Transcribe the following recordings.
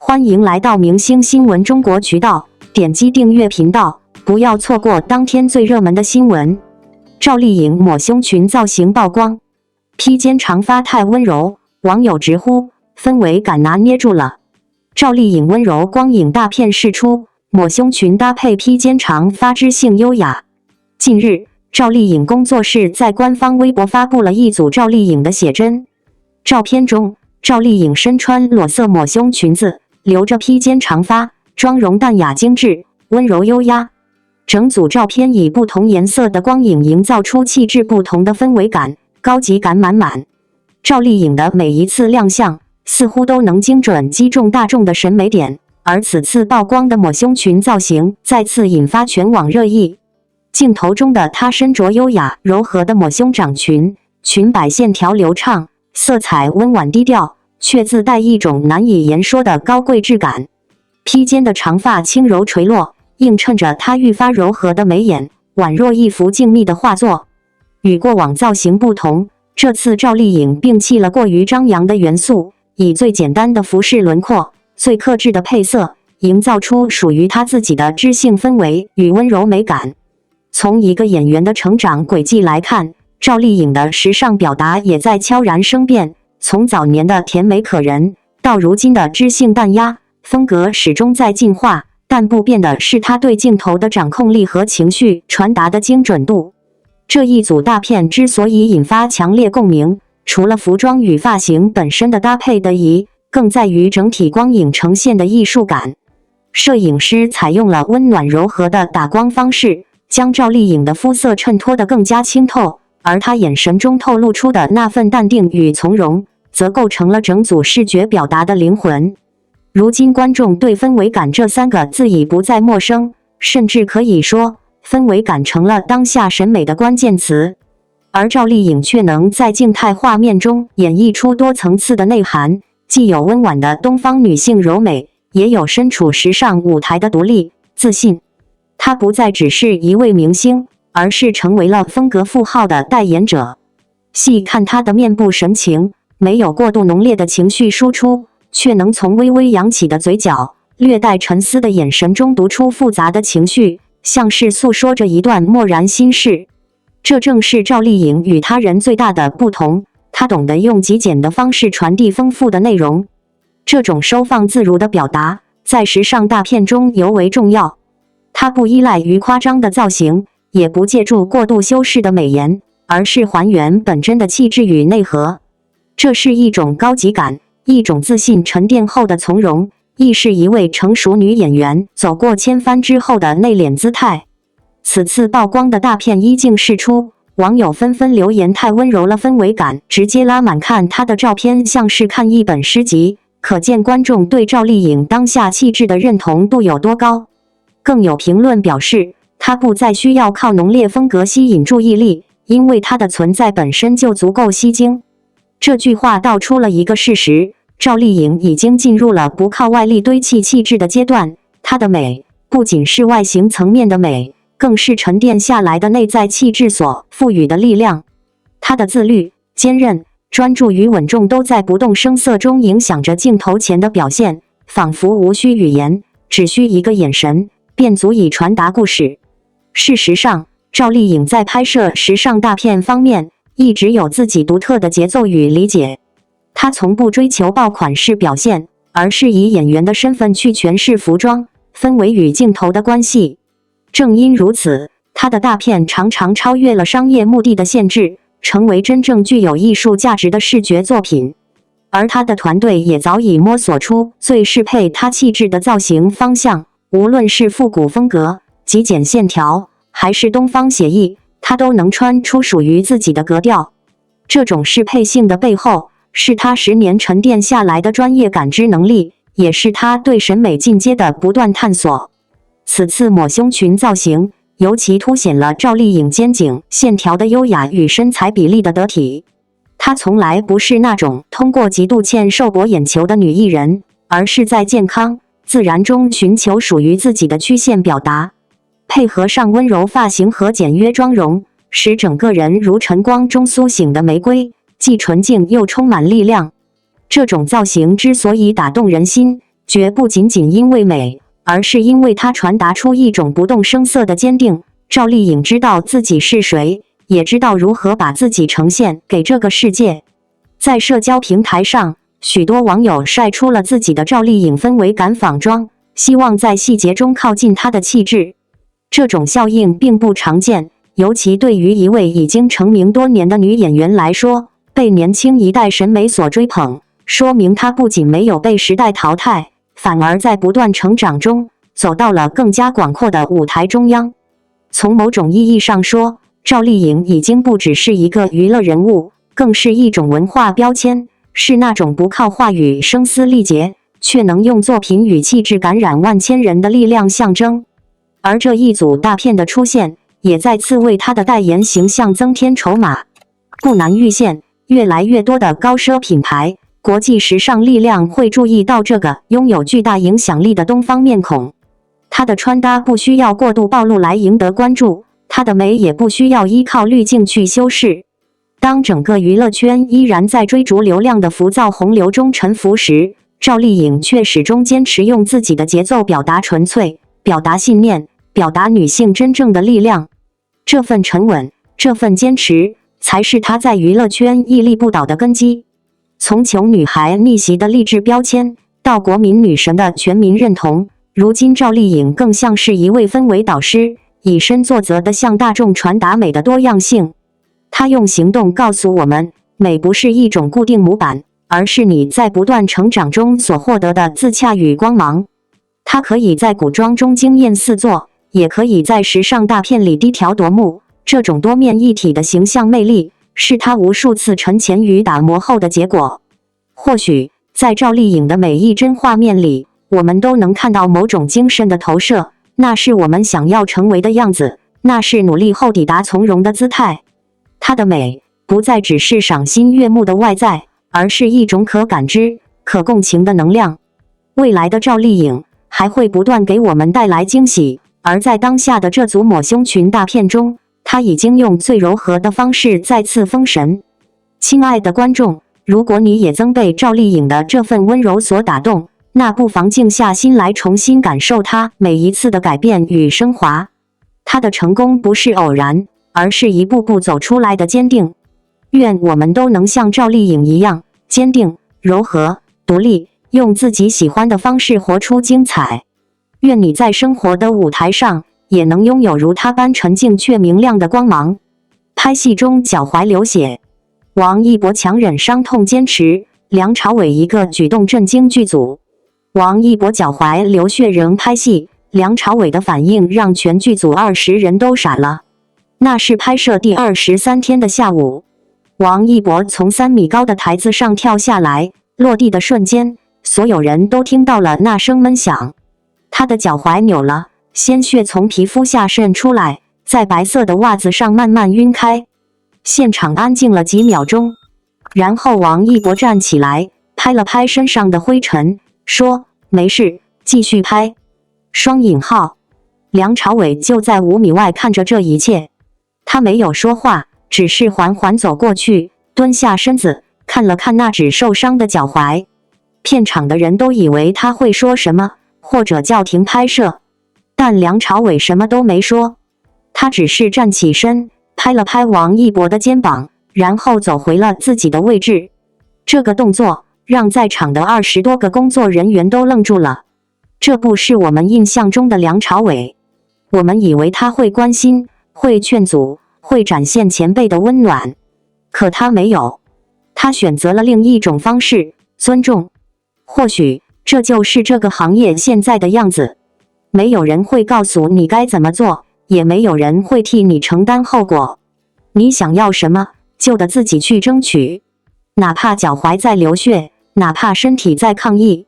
欢迎来到明星新闻中国渠道，点击订阅频道，不要错过当天最热门的新闻。赵丽颖抹胸裙造型曝光，披肩长发太温柔，网友直呼氛围感拿捏住了。赵丽颖温柔光影大片释出，抹胸裙搭配披肩长发知性优雅。近日，赵丽颖工作室在官方微博发布了一组赵丽颖的写真。照片中，赵丽颖身穿裸色抹胸裙子，留着披肩长发，妆容淡雅精致，温柔优压。整组照片以不同颜色的光影营造出气质不同的氛围感，高级感满满。赵丽颖的每一次亮相，似乎都能精准击中大众的审美点，而此次曝光的抹胸裙造型再次引发全网热议。镜头中的她身着优雅柔和的抹胸长裙，裙摆线条流畅，色彩温婉低调，却自带一种难以言说的高贵质感。披肩的长发轻柔垂落，映衬着她愈发柔和的眉眼，宛若一幅静谧的画作。与过往造型不同，这次赵丽颖摒弃了过于张扬的元素，以最简单的服饰轮廓、最克制的配色，营造出属于她自己的知性氛围与温柔美感。从一个演员的成长轨迹来看，赵丽颖的时尚表达也在悄然生变，从早年的甜美可人，到如今的知性淡压，风格始终在进化，但不变的是她对镜头的掌控力和情绪传达的精准度。这一组大片之所以引发强烈共鸣，除了服装与发型本身的搭配得宜，更在于整体光影呈现的艺术感。摄影师采用了温暖柔和的打光方式，将赵丽颖的肤色衬托得更加清透，而她眼神中透露出的那份淡定与从容，则构成了整组视觉表达的灵魂。如今观众对氛围感这三个字已不再陌生，甚至可以说，氛围感成了当下审美的关键词。而赵丽颖却能在静态画面中演绎出多层次的内涵，既有温婉的东方女性柔美，也有身处时尚舞台的独立、自信。她不再只是一位明星，而是成为了风格符号的代言者。细看她的面部神情，没有过度浓烈的情绪输出，却能从微微扬起的嘴角、略带沉思的眼神中读出复杂的情绪，像是诉说着一段漠然心事。这正是赵丽颖与他人最大的不同，她懂得用极简的方式传递丰富的内容。这种收放自如的表达，在时尚大片中尤为重要。她不依赖于夸张的造型，也不借助过度修饰的美颜，而是还原本真的气质与内核。这是一种高级感，一种自信沉淀后的从容，亦是一位成熟女演员走过千帆之后的内敛姿态。此次曝光的大片一经释出，网友纷纷留言太温柔了，氛围感直接拉满，看她的照片像是看一本诗集，可见观众对赵丽颖当下气质的认同度有多高。更有评论表示，她不再需要靠浓烈风格吸引注意力，因为她的存在本身就足够吸睛。这句话道出了一个事实，赵丽颖已经进入了不靠外力堆砌气质的阶段，她的美不仅是外形层面的美，更是沉淀下来的内在气质所赋予的力量。她的自律、坚韧、专注与稳重都在不动声色中影响着镜头前的表现，仿佛无需语言，只需一个眼神，便足以传达故事。事实上，赵丽颖在拍摄时尚大片方面，一直有自己独特的节奏与理解。她从不追求爆款式表现，而是以演员的身份去诠释服装、氛围与镜头的关系。正因如此，她的大片常常超越了商业目的的限制，成为真正具有艺术价值的视觉作品。而她的团队也早已摸索出最适配她气质的造型方向，无论是复古风格、极简线条，还是东方写意，她都能穿出属于自己的格调。这种适配性的背后，是她10年沉淀下来的专业感知能力，也是她对审美进阶的不断探索。此次抹胸裙造型尤其凸显了赵丽颖肩颈线条的优雅与身材比例的得体。她从来不是那种通过极度欠瘦博眼球的女艺人，而是在健康、自然中寻求属于自己的曲线表达。配合上温柔发型和简约妆容，使整个人如晨光中苏醒的玫瑰，既纯净又充满力量。这种造型之所以打动人心，绝不仅仅因为美，而是因为它传达出一种不动声色的坚定。赵丽颖知道自己是谁，也知道如何把自己呈现给这个世界。在社交平台上，许多网友晒出了自己的赵丽颖氛围感仿妆，希望在细节中靠近她的气质。这种效应并不常见，尤其对于一位已经成名多年的女演员来说，被年轻一代审美所追捧，说明她不仅没有被时代淘汰，反而在不断成长中走到了更加广阔的舞台中央。从某种意义上说，赵丽颖已经不只是一个娱乐人物，更是一种文化标签，是那种不靠话语声嘶力竭，却能用作品与气质感染万千人的力量象征。而这一组大片的出现，也再次为她的代言形象增添筹码。不难预见，越来越多的高奢品牌、国际时尚力量会注意到这个拥有巨大影响力的东方面孔。她的穿搭不需要过度暴露来赢得关注，她的美也不需要依靠滤镜去修饰。当整个娱乐圈依然在追逐流量的浮躁洪流中沉浮时，赵丽颖却始终坚持用自己的节奏表达纯粹，表达信念，表达女性真正的力量。这份沉稳，这份坚持，才是她在娱乐圈屹立不倒的根基。从穷女孩逆袭的励志标签，到国民女神的全民认同，如今赵丽颖更像是一位氛围导师，以身作则地向大众传达美的多样性。她用行动告诉我们，美不是一种固定模板，而是你在不断成长中所获得的自洽与光芒。她可以在古装中惊艳四座，也可以在时尚大片里低调夺目。这种多面一体的形象魅力，是她无数次沉潜与打磨后的结果。或许，在赵丽颖的每一帧画面里，我们都能看到某种精神的投射，那是我们想要成为的样子，那是努力后抵达从容的姿态。她的美，不再只是赏心悦目的外在，而是一种可感知、可共情的能量。未来的赵丽颖还会不断给我们带来惊喜，而在当下的这组抹胸裙大片中，她已经用最柔和的方式再次封神。亲爱的观众，如果你也曾被赵丽颖的这份温柔所打动，那不妨静下心来重新感受她每一次的改变与升华。她的成功不是偶然，而是一步步走出来的坚定。愿我们都能像赵丽颖一样，坚定、柔和、独立，用自己喜欢的方式活出精彩。愿你在生活的舞台上，也能拥有如她般沉静却明亮的光芒。拍戏中脚踝流血，王一博强忍伤痛坚持，梁朝伟一个举动震惊剧组。王一博脚踝流血仍拍戏，梁朝伟的反应让全剧组20人都傻了。那是拍摄第23天的下午，王一博从3米高的台子上跳下来，落地的瞬间，所有人都听到了那声闷响。他的脚踝扭了，鲜血从皮肤下渗出来，在白色的袜子上慢慢晕开。现场安静了几秒钟，然后王一博站起来，拍了拍身上的灰尘，说：“没事，继续拍。”双引号。梁朝伟就在5米外看着这一切，他没有说话，只是缓缓走过去，蹲下身子，看了看那只受伤的脚踝。片场的人都以为他会说什么，或者叫停拍摄，但梁朝伟什么都没说，他只是站起身，拍了拍王一博的肩膀，然后走回了自己的位置。这个动作让在场的20多个工作人员都愣住了。这不是我们印象中的梁朝伟，我们以为他会关心，会劝阻，会展现前辈的温暖，可他没有，他选择了另一种方式，尊重。或许这就是这个行业现在的样子，没有人会告诉你该怎么做，也没有人会替你承担后果。你想要什么，就得自己去争取，哪怕脚踝在流血，哪怕身体在抗议。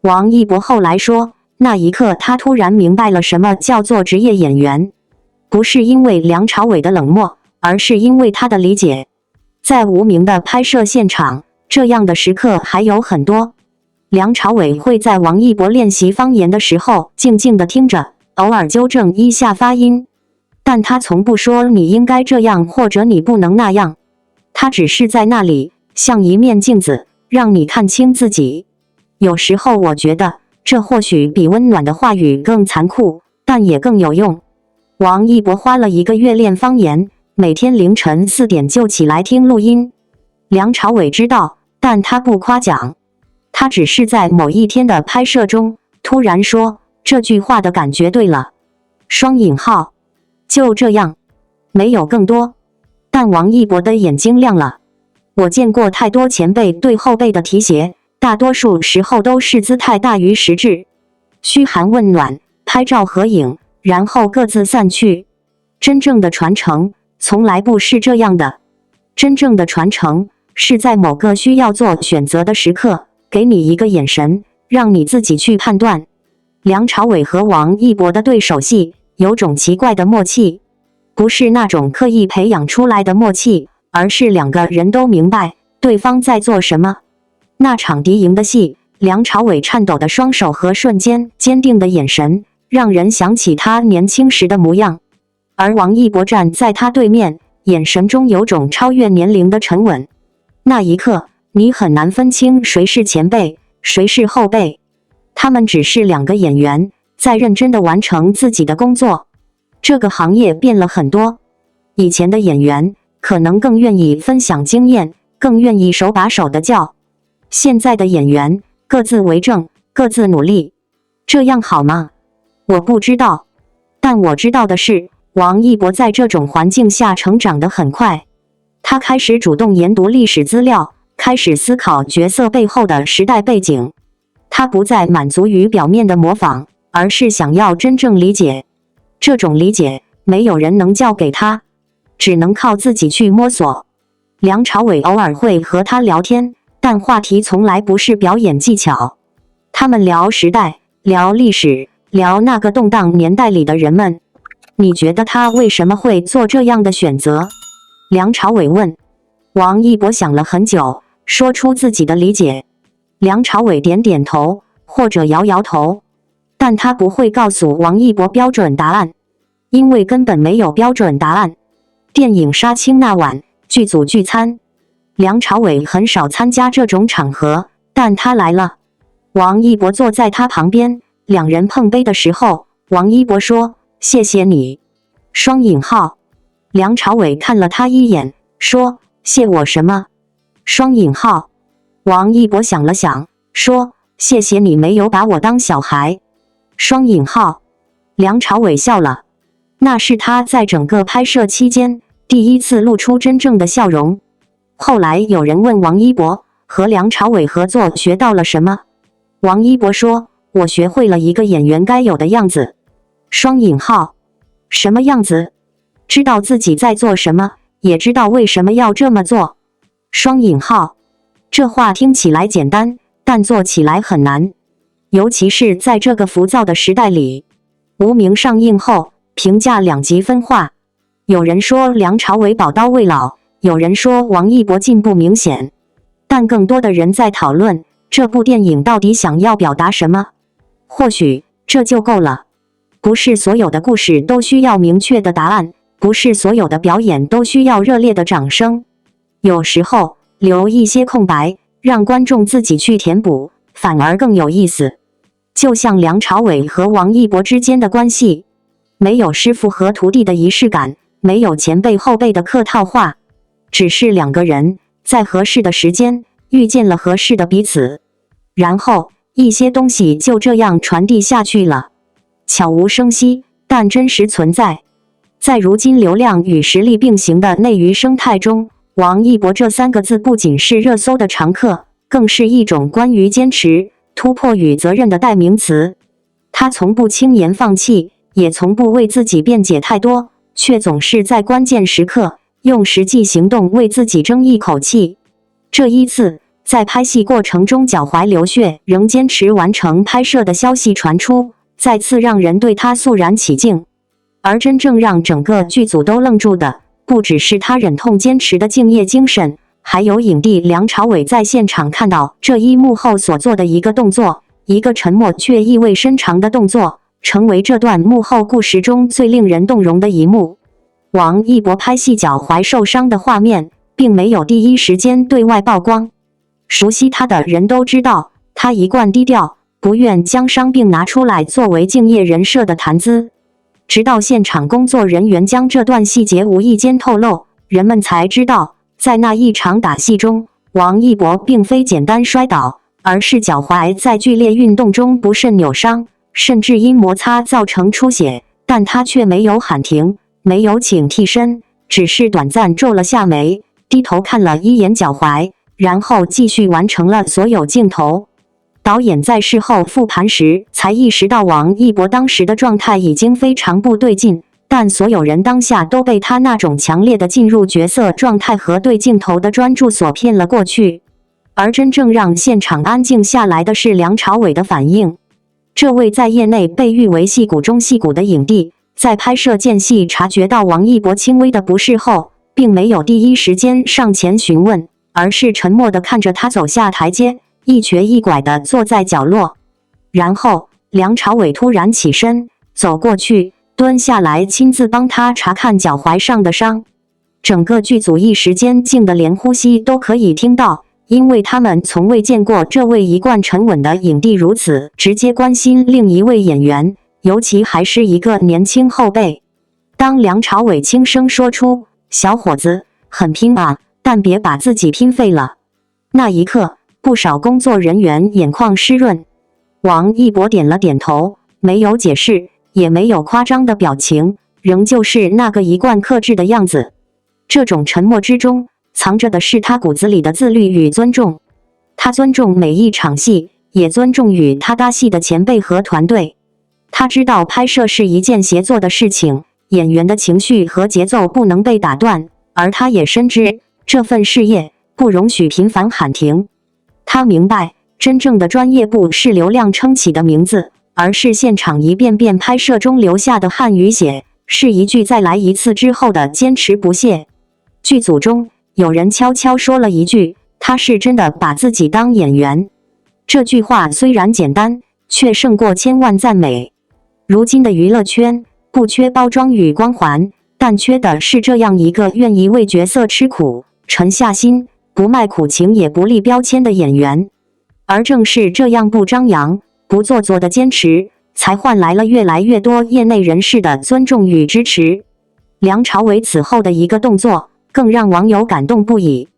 王一博后来说，那一刻他突然明白了什么叫做职业演员，不是因为梁朝伟的冷漠，而是因为他的理解。在无名的拍摄现场，这样的时刻还有很多。梁朝伟会在王一博练习方言的时候静静地听着，偶尔纠正一下发音，但他从不说你应该这样或者你不能那样，他只是在那里像一面镜子，让你看清自己。有时候我觉得这或许比温暖的话语更残酷，但也更有用。王一博花了1个月练方言，每天凌晨4点就起来听录音。梁朝伟知道，但他不夸奖。他只是在某一天的拍摄中，突然说这句话的感觉对了。双引号，就这样，没有更多。但王一博的眼睛亮了。我见过太多前辈对后辈的提携，大多数时候都是姿态大于实质，嘘寒问暖，拍照合影，然后各自散去。真正的传承从来不是这样的。真正的传承是在某个需要做选择的时刻，给你一个眼神，让你自己去判断。梁朝伟和王一博的对手戏有种奇怪的默契，不是那种刻意培养出来的默契，而是2个人都明白对方在做什么。那场敌营的戏，梁朝伟颤抖的双手和瞬间坚定的眼神，让人想起他年轻时的模样。而王一博站在他对面，眼神中有种超越年龄的沉稳。那一刻，你很难分清谁是前辈，谁是后辈。他们只是2个演员，在认真地完成自己的工作。这个行业变了很多，以前的演员可能更愿意分享经验，更愿意手把手的教。现在的演员各自为政，各自努力，这样好吗？我不知道，但我知道的是，王一博在这种环境下成长得很快。他开始主动研读历史资料，开始思考角色背后的时代背景。他不再满足于表面的模仿，而是想要真正理解。这种理解，没有人能教给他，只能靠自己去摸索。梁朝伟偶尔会和他聊天，但话题从来不是表演技巧。他们聊时代，聊历史，聊那个动荡年代里的人们。你觉得他为什么会做这样的选择？梁朝伟问。王一博想了很久，说出自己的理解。梁朝伟点点头，或者摇摇头，但他不会告诉王一博标准答案，因为根本没有标准答案。电影杀青那晚，剧组聚餐，梁朝伟很少参加这种场合，但他来了。王一博坐在他旁边，2人碰杯的时候，王一博说：“谢谢你。”双引号。梁朝伟看了他一眼，说：“谢我什么？”双引号。王一博想了想，说：“谢谢你没有把我当小孩。”双引号。梁朝伟笑了，那是他在整个拍摄期间第一次露出真正的笑容。后来有人问王一博，和梁朝伟合作学到了什么？王一博说：“我学会了一个演员该有的样子。”双引号。什么样子？知道自己在做什么，也知道为什么要这么做。双引号。这话听起来简单，但做起来很难，尤其是在这个浮躁的时代里。无名上映后，评价2极分化。有人说梁朝伟宝刀未老，有人说王一博进步明显，但更多的人在讨论这部电影到底想要表达什么。或许这就够了。不是所有的故事都需要明确的答案，不是所有的表演都需要热烈的掌声。有时候留一些空白，让观众自己去填补，反而更有意思。就像梁朝伟和王一博之间的关系，没有师傅和徒弟的仪式感，没有前辈后辈的客套话，只是2个人在合适的时间遇见了合适的彼此，然后一些东西就这样传递下去了，悄无声息，但真实存在。在如今流量与实力并行的内娱生态中，王一博这3个字不仅是热搜的常客，更是一种关于坚持、突破与责任的代名词。他从不轻言放弃，也从不为自己辩解太多，却总是在关键时刻用实际行动为自己争一口气。这一次，在拍戏过程中脚踝流血仍坚持完成拍摄的消息传出，再次让人对他肃然起敬。而真正让整个剧组都愣住的，不只是他忍痛坚持的敬业精神，还有影帝梁朝伟在现场看到这一幕后所做的一个动作，一个沉默却意味深长的动作，成为这段幕后故事中最令人动容的一幕。王一博拍戏脚踝受伤的画面，并没有第一时间对外曝光。熟悉他的人都知道，他一贯低调，不愿将伤病拿出来作为敬业人设的谈资。直到现场工作人员将这段细节无意间透露，人们才知道，在那一场打戏中，王一博并非简单摔倒，而是脚踝在剧烈运动中不慎扭伤，甚至因摩擦造成出血，但他却没有喊停，没有请替身，只是短暂皱了下眉，低头看了一眼脚踝，然后继续完成了所有镜头。导演在事后复盘时才意识到王一博当时的状态已经非常不对劲，但所有人当下都被他那种强烈的进入角色状态和对镜头的专注所骗了过去。而真正让现场安静下来的是梁朝伟的反应。这位在业内被誉为戏骨中戏骨的影帝，在拍摄间隙察觉到王一博轻微的不适后，并没有第一时间上前询问，而是沉默地看着他走下台阶，一瘸一拐地坐在角落。然后梁朝伟突然起身走过去，蹲下来亲自帮他查看脚踝上的伤。整个剧组一时间静得连呼吸都可以听到，因为他们从未见过这位一贯沉稳的影帝如此直接关心另一位演员，尤其还是一个年轻后辈。当梁朝伟轻声说出“小伙子，很拼啊，但别把自己拼废了”，那一刻，不少工作人员眼眶湿润。王一博点了点头，没有解释，也没有夸张的表情，仍旧是那个一贯克制的样子。这种沉默之中，藏着的是他骨子里的自律与尊重。他尊重每一场戏，也尊重与他搭戏的前辈和团队。他知道拍摄是一件协作的事情，演员的情绪和节奏不能被打断，而他也深知这份事业不容许频繁喊停。他明白，真正的专业不是流量撑起的名字，而是现场一遍遍拍摄中留下的汗与血，是一句再来一次之后的坚持不懈。剧组中有人悄悄说了一句，他是真的把自己当演员。这句话虽然简单，却胜过千万赞美。如今的娱乐圈不缺包装与光环，但缺的是这样一个愿意为角色吃苦、沉下心，不卖苦情也不立标签的演员。而正是这样不张扬、不做作的坚持，才换来了越来越多业内人士的尊重与支持。梁朝伟此后的一个动作更让网友感动不已。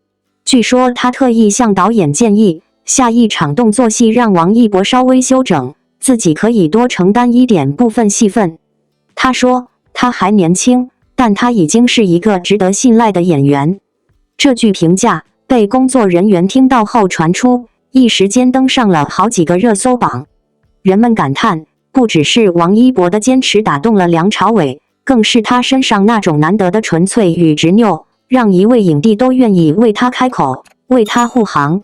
据说他特意向导演建议，下一场动作戏让王一博稍微休整，自己可以多承担一点部分戏份。他说，他还年轻，但他已经是一个值得信赖的演员。这句评价被工作人员听到后传出，一时间登上了好几个热搜榜。人们感叹，不只是王一博的坚持打动了梁朝伟，更是他身上那种难得的纯粹与执拗，让一位影帝都愿意为他开口，为他护航。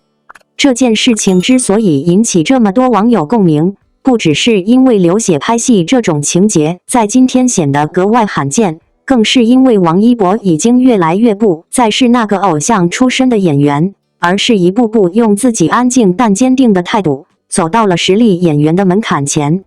这件事情之所以引起这么多网友共鸣，不只是因为流血拍戏这种情节在今天显得格外罕见，更是因为王一博已经越来越不再是那个偶像出身的演员，而是一步步用自己安静但坚定的态度，走到了实力演员的门槛前。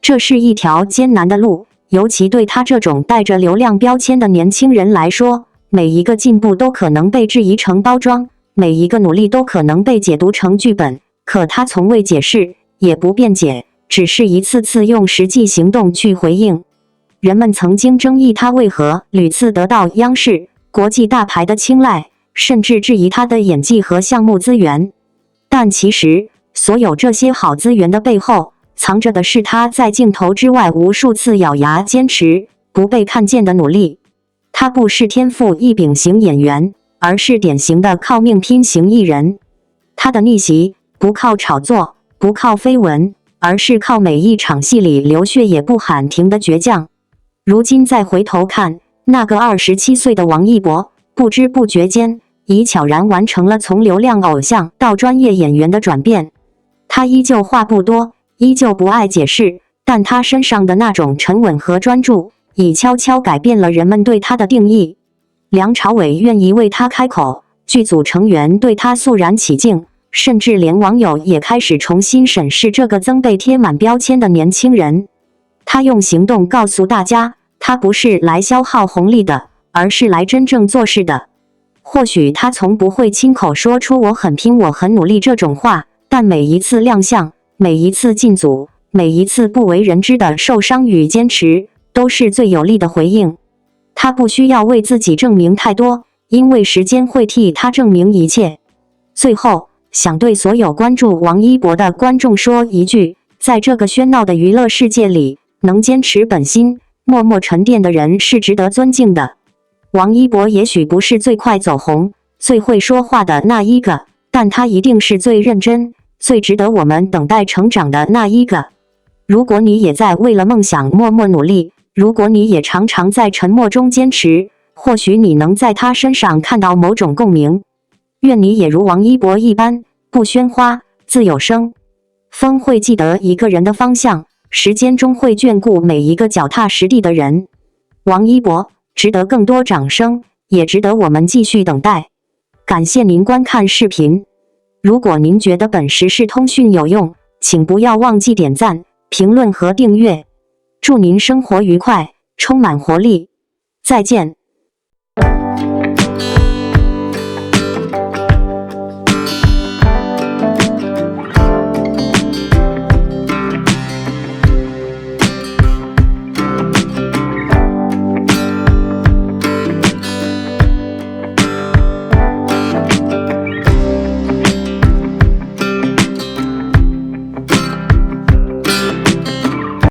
这是一条艰难的路，尤其对他这种带着流量标签的年轻人来说，每一个进步都可能被质疑成包装，每一个努力都可能被解读成剧本。可他从未解释，也不辩解，只是一次次用实际行动去回应。人们曾经争议他为何屡次得到央视、国际大牌的青睐，甚至质疑他的演技和项目资源。但其实，所有这些好资源的背后，藏着的是他在镜头之外无数次咬牙坚持、不被看见的努力。他不是天赋异禀型演员，而是典型的靠命拼型艺人。他的逆袭不靠炒作，不靠绯闻，而是靠每一场戏里流血也不喊停的倔强。如今再回头看，那个27岁的王一博，不知不觉间已悄然完成了从流量偶像到专业演员的转变。他依旧话不多，依旧不爱解释，但他身上的那种沉稳和专注，已悄悄改变了人们对他的定义。梁朝伟愿意为他开口，剧组成员对他肃然起敬，甚至连网友也开始重新审视这个曾被贴满标签的年轻人。他用行动告诉大家，他不是来消耗红利的，而是来真正做事的。或许他从不会亲口说出"我很拼，我很努力"这种话，但每一次亮相，每一次进组，每一次不为人知的受伤与坚持，都是最有力的回应。他不需要为自己证明太多，因为时间会替他证明一切。最后，想对所有关注王一博的观众说一句，在这个喧闹的娱乐世界里，能坚持本心，默默沉淀的人是值得尊敬的。王一博也许不是最快走红、最会说话的那一个，但他一定是最认真、最值得我们等待成长的那一个。如果你也在为了梦想默默努力，如果你也常常在沉默中坚持，或许你能在他身上看到某种共鸣。愿你也如王一博一般，不喧哗，自有声。风会记得一个人的方向，时间终会眷顾每一个脚踏实地的人。王一博值得更多掌声，也值得我们继续等待。感谢您观看视频。如果您觉得本时事通讯有用，请不要忘记点赞、评论和订阅。祝您生活愉快，充满活力。再见。